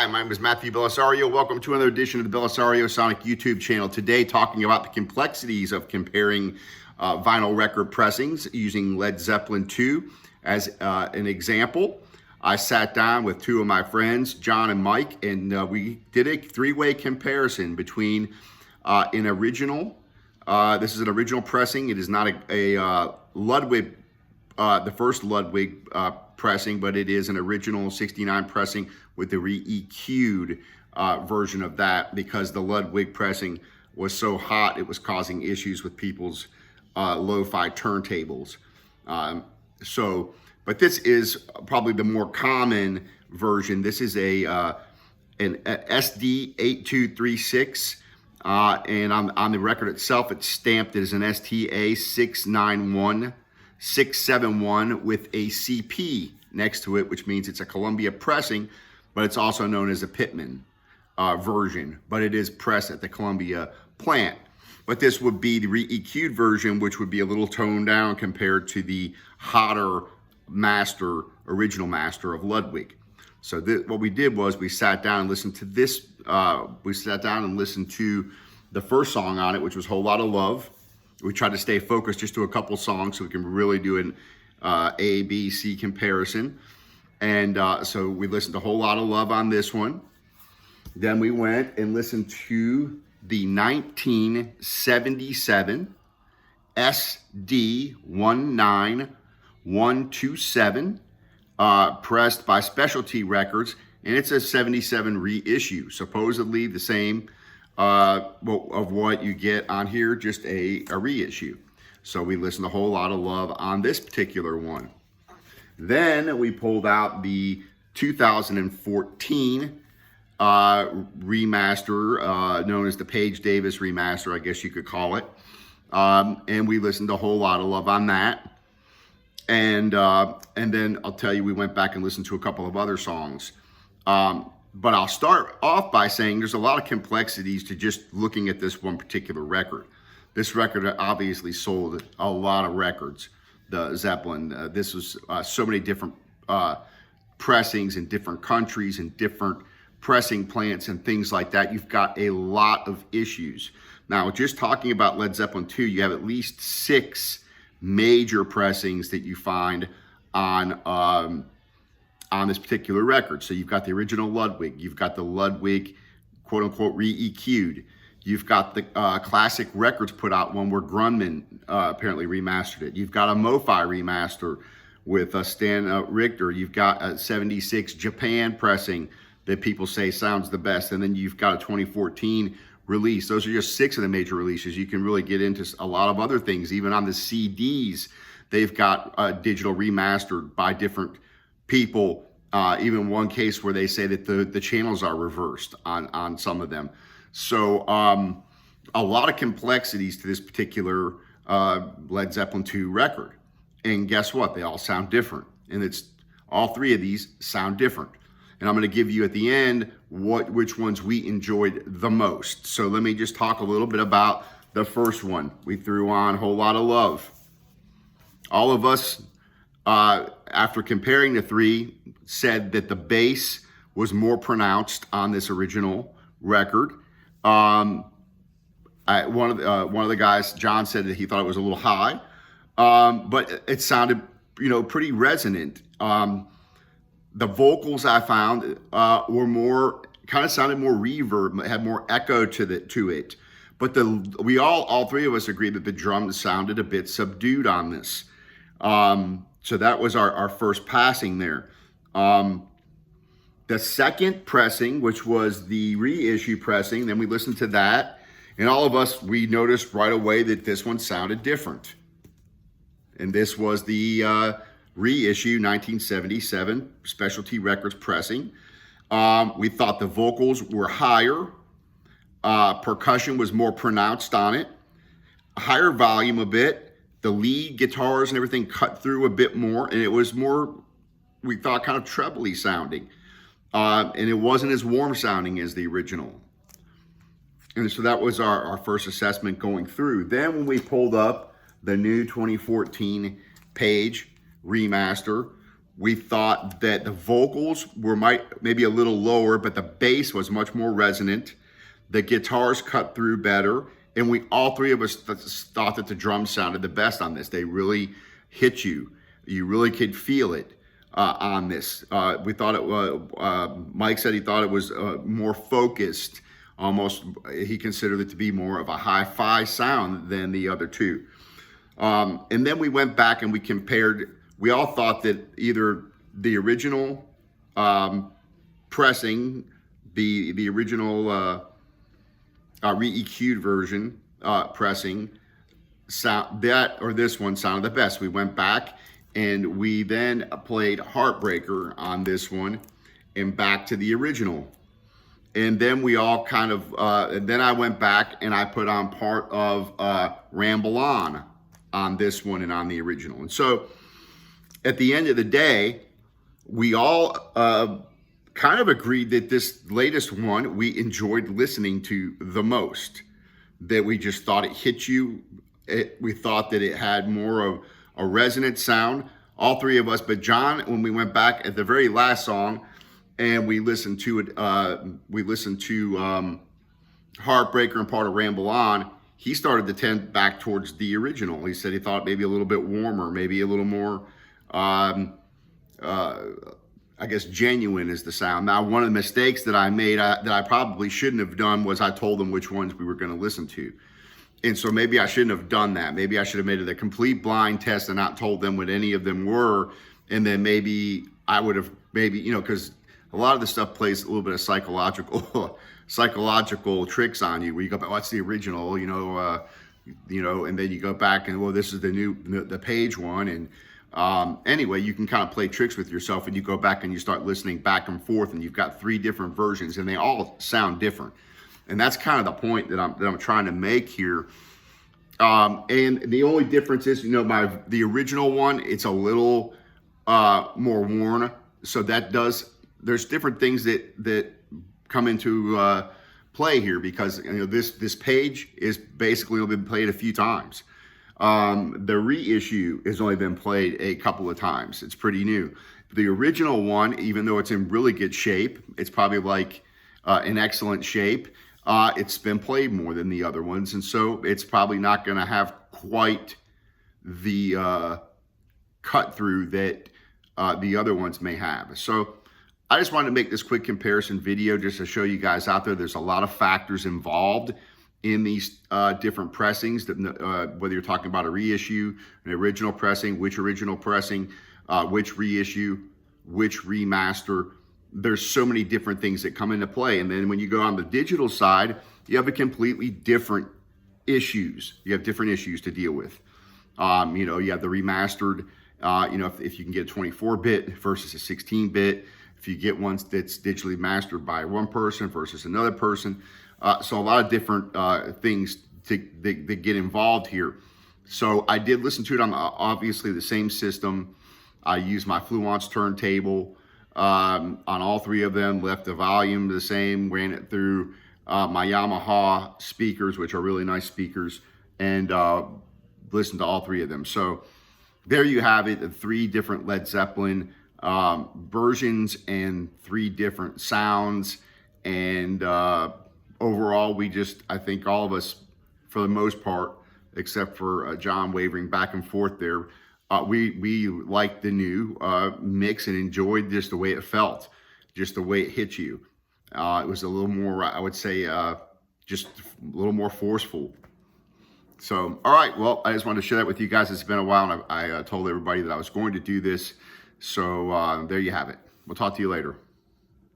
Hi, my name is Matthew Belisario. Welcome to another edition of the Belisario Sonic YouTube channel. Today, talking about the complexities of comparing vinyl record pressings using Led Zeppelin II as an example. I sat down with two of my friends, John and Mike, and we did a three-way comparison between an original. This is an original pressing. It is not a Ludwig, the first Ludwig pressing, but it is an original 69 pressing with the re-EQ'd version of that, because the Ludwig pressing was so hot it was causing issues with people's lo-fi turntables. But this is probably the more common version. This is an SD8236, and on the record itself, it's stamped as an STA 691671 with a CP next to it, which means it's a Columbia pressing, but it's also known as a Pittman version, but it is pressed at the Columbia plant. But this would be the re-EQ'd version, which would be a little toned down compared to the hotter original master of Ludwig. So what we did was we sat down and listened to this. We sat down and listened to the first song on it, which was Whole Lot of Love. We tried to stay focused just to a couple songs so we can really do an A, B, C comparison. And so we listened to Whole Lot of Love on this one. Then we went and listened to the 1977 SD19127, pressed by Specialty Records, and it's a 77 reissue, supposedly the same of what you get on here, just a reissue. So we listened to a Whole Lot of Love on this particular one. Then we pulled out the 2014 remaster, known as the Page Davis remaster, I guess you could call it. And we listened to a Whole Lot of Love on that. And then I'll tell you, we went back and listened to a couple of other songs. But I'll start off by saying there's a lot of complexities to just looking at this one particular record. This record obviously sold a lot of records, the Zeppelin. This was so many different pressings in different countries and different pressing plants and things like that. You've got a lot of issues. Now, just talking about Led Zeppelin II, you have at least 6 major pressings that you find on this particular record. So you've got the original Ludwig, you've got the Ludwig quote-unquote re-EQ'd, you've got the Classic Records put out one where Grunman apparently remastered it, you've got a MoFi remaster with Stan Richter, you've got a 76 Japan pressing that people say sounds the best, and then you've got a 2014 release. Those are just 6 of the major releases. You can really get into a lot of other things. Even on the CDs, they've got digital remastered by different people. Even one case where they say that the channels are reversed on some of them. So a lot of complexities to this particular Led Zeppelin II record. And guess what? They all sound different. And it's all 3 of these sound different. And I'm going to give you at the end which ones we enjoyed the most. So let me just talk a little bit about the first one. We threw on Whole Lot of Love. All of us, after comparing the 3, said that the bass was more pronounced on this original record. One of the guys, John, said that he thought it was a little high, but it sounded, pretty resonant. The vocals I found were more, kind of sounded more reverb, had more echo to it. But all 3 of us agreed that the drums sounded a bit subdued on this. So that was our first passing there. The second pressing, which was the reissue pressing, then we listened to that, and all of us, we noticed right away that this one sounded different. And this was the reissue 1977 Specialty Records pressing. We thought the vocals were higher. Percussion was more pronounced on it. Higher volume a bit. The lead guitars and everything cut through a bit more, and it was more, we thought, kind of trebly sounding. And it wasn't as warm sounding as the original. And so that was our first assessment going through. Then when we pulled up the new 2014 Page remaster, We thought that the vocals were maybe a little lower, but the bass was much more resonant. The guitars cut through better. And we, all three of us, thought that the drums sounded the best on this. They really hit you. You really could feel it on this. We thought it was, Mike said he thought it was more focused. Almost, he considered it to be more of a hi-fi sound than the other two. And then we went back and we compared. We all thought that either the original pressing, the original re-EQ'd version pressing, sound that or this one sounded the best. We went back and we then played Heartbreaker on this one and back to the original. And then we all kind of, and then I went back and I put on part of Ramble on this one and on the original. And so at the end of the day, we all kind of agreed that this latest one we enjoyed listening to the most, that we just thought it hit you. We thought that it had more of a resonant sound, all three of us. But John, when we went back at the very last song and we listened to it, Heartbreaker and part of Ramble On, he started to tend back towards the original. He said he thought maybe a little bit warmer, maybe a little more, I guess, genuine is the sound. Now, one of the mistakes that I made that I probably shouldn't have done was I told them which ones we were going to listen to. And so maybe I shouldn't have done that. Maybe I should have made it a complete blind test and not told them what any of them were. And then maybe I would have, because a lot of the stuff plays a little bit of psychological tricks on you, where you go back, what's the original, and then you go back and, well, this is the page one. And anyway, you can kind of play tricks with yourself, and you go back and you start listening back and forth, and you've got three different versions, and they all sound different. And that's kind of the point that I'm trying to make here. And the only difference is, the original one, it's a little more worn. So there's different things that come into play here, because this page is basically only been played a few times. The reissue has only been played a couple of times. It's pretty new. The original one, even though it's in really good shape, it's probably like in excellent shape. It's been played more than the other ones, and so it's probably not going to have quite the cut through that the other ones may have. So I just wanted to make this quick comparison video just to show you guys out there. There's a lot of factors involved in these different pressings, whether you're talking about a reissue, an original pressing, which original pressing, which reissue, which remaster. There's so many different things that come into play. And then when you go on the digital side, you have a completely different issues. You have different issues to deal with. You have the remastered, if you can get a 24-bit versus a 16-bit, if you get one that's digitally mastered by one person versus another person. So a lot of different things that get involved here. So I did listen to it on obviously the same system. I used my Fluence turntable on all three of them, left the volume the same, ran it through my Yamaha speakers, which are really nice speakers, and listened to all three of them. So there you have it, the three different Led Zeppelin versions and three different sounds. And overall, I think all of us, for the most part, except for John wavering back and forth there, we liked the new mix and enjoyed just the way it felt, just the way it hit you. It was a little more, I would say, just a little more forceful. So, all right, well, I just wanted to share that with you guys. It's been a while, and I told everybody that I was going to do this. So there you have it. We'll talk to you later.